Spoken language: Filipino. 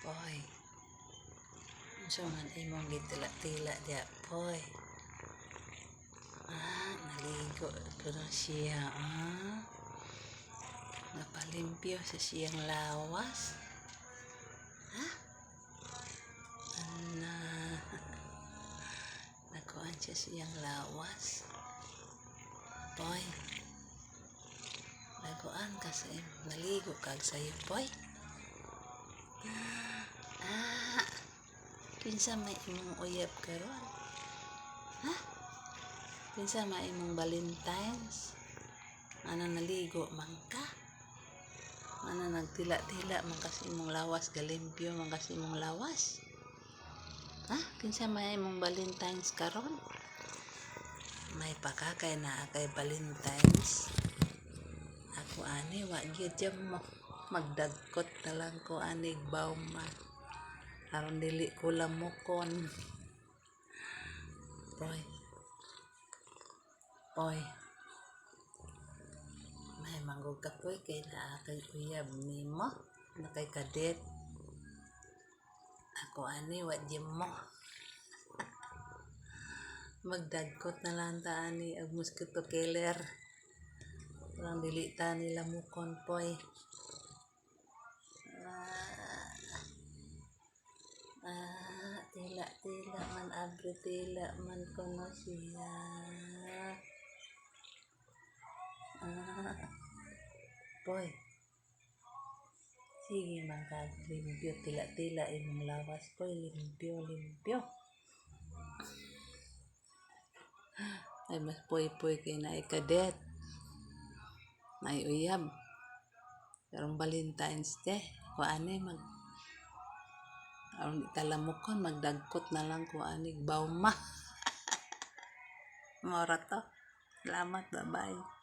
Poy, so man imong gitila-tila diya, poy. Naligo ko na siya, Napalimpyo sa siyang lawas. Nakuhaan siya siyang lawas. Poy, nakuhaan ka sa naligo kag sa'yo, poy. Kinsa may imong uyab karon? Kinsa may imong Valentines? Ana naligo man ka? Ana nagtila-tila man kasi imong lawas, galimpyo man kasi imong lawas? Kinsa may imong Valentines karon? May pakakay na kay Valentines. Ako ani wa gyud mo magdagkot na lang ko anig bawma. Aron dili ko lamukon. Poy. Poy. May manggog ka poy kay naa kay uyab nimo. Na kay kadet. Ako ani wa mo. Magdagkot na lang ta ani og mosquito killer. Aron dili ta nila mukon poy. Tila man abri tila man kono siya. Poy. Sige man ka limpyo tila-tila imong lawas poy, limpyo. Ay mas poy kay na ikadet. May uyab. Karong Valentine's Day, kuani aron di talamukon magdagkot na lang ko anig bawma. Mora to. Salamat, bye-bye.